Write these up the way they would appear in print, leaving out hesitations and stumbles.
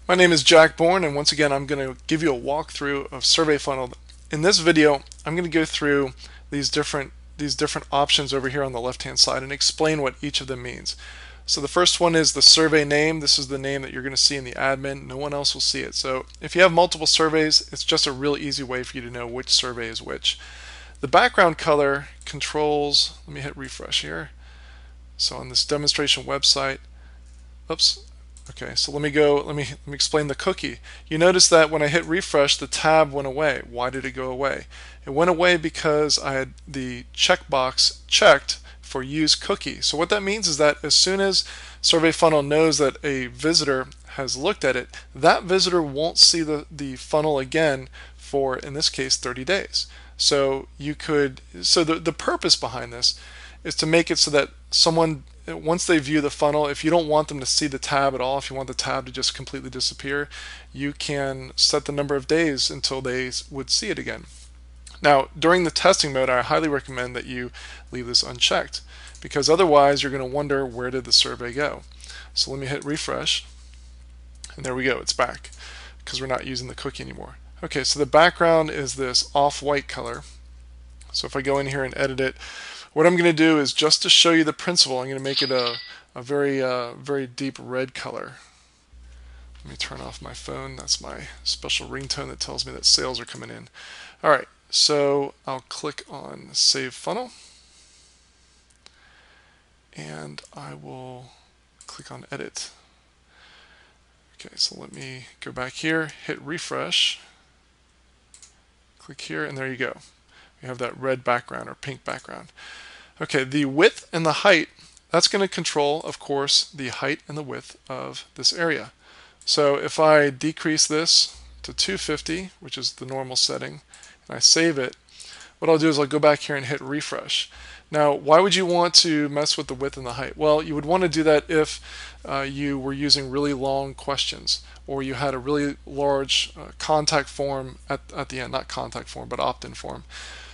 My name is Jack Bourne, and once again I'm going to give you a walkthrough of Survey Funnel. In this video I'm going to go through these different options over here on the left hand side and explain what each of them means. So the first one is the survey name. This is the name that you're going to see in the admin. No one else will see it. So if you have multiple surveys, it's just a real easy way for you to know which survey is which. The background color controls, let me hit refresh here. So on this demonstration website, oops, okay, so let me explain the cookie. You notice that when I hit refresh, the tab went away. Why did it go away? It went away because I had the checkbox checked for use cookie. So what that means is that as soon as Survey Funnel knows that a visitor has looked at it, that visitor won't see the funnel again for, in this case, 30 days. So the purpose behind this is to make it so that someone, once they view the funnel, if you don't want them to see the tab at all, if you want the tab to just completely disappear, you can set the number of days until they would see it again. Now, during the testing mode, I highly recommend that you leave this unchecked, because otherwise you're going to wonder, where did the survey go? So let me hit refresh, and there we go, it's back, because we're not using the cookie anymore. Okay, so the background is this off-white color. So if I go in here and edit it, what I'm going to do is, just to show you the principle, I'm going to make it a very deep red color. Let me turn off my phone. That's my special ringtone that tells me that sales are coming in. All right, so I'll click on Save Funnel, and I will click on Edit. Okay, so let me go back here, hit refresh, click here, and there you go. We have that red background or pink background. Okay, the width and the height, that's going to control, of course, the height and the width of this area. So if I decrease this to 250, which is the normal setting, and I save it, what I'll do is I'll go back here and hit refresh. Now, why would you want to mess with the width and the height? Well, you would want to do that if you were using really long questions, or you had a really large contact form at the end, not contact form, but opt-in form.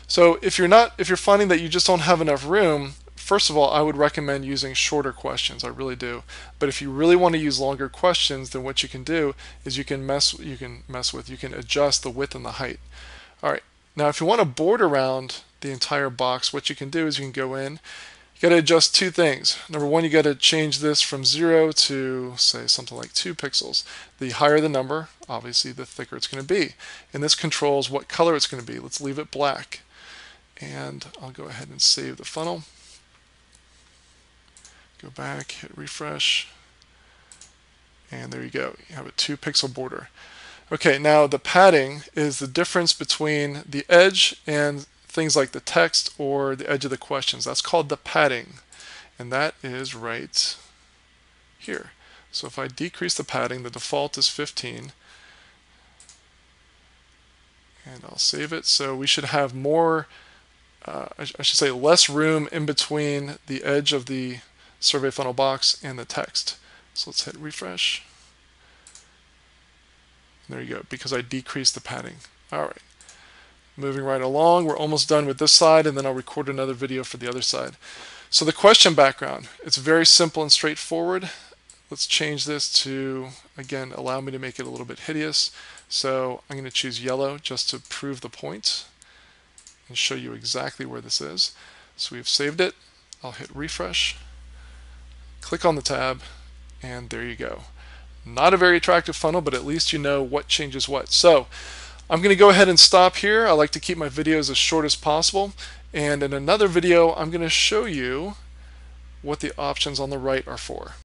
So if you're finding that you just don't have enough room, first of all, I would recommend using shorter questions. I really do. But if you really want to use longer questions, then what you can do is you can adjust the width and the height. All right. Now, if you want to border around the entire box, what you can do is you can go in. You got to adjust two things. Number one, you got to change this from 0 to, say, something like 2 pixels. The higher the number, obviously, the thicker it's going to be. And this controls what color it's going to be. Let's leave it black. And I'll go ahead and save the funnel. Go back, hit refresh, and there you go. You have a 2-pixel border. Okay, now the padding is the difference between the edge and things like the text or the edge of the questions. That's called the padding, and that is right here. So if I decrease the padding, the default is 15, and I'll save it. So we should have more, I should say less room in between the edge of the survey funnel box and the text. So let's hit refresh. There you go, because I decreased the padding. All right, moving right along, we're almost done with this side, and then I'll record another video for the other side. So the question background, it's very simple and straightforward. Let's change this to, again, allow me to make it a little bit hideous. So I'm going to choose yellow just to prove the point and show you exactly where this is. So we've saved it. I'll hit refresh, click on the tab, and there you go. Not a very attractive funnel, but at least you know what changes what. So I'm going to go ahead and stop here. I like to keep my videos as short as possible, and in another video I'm going to show you what the options on the right are for.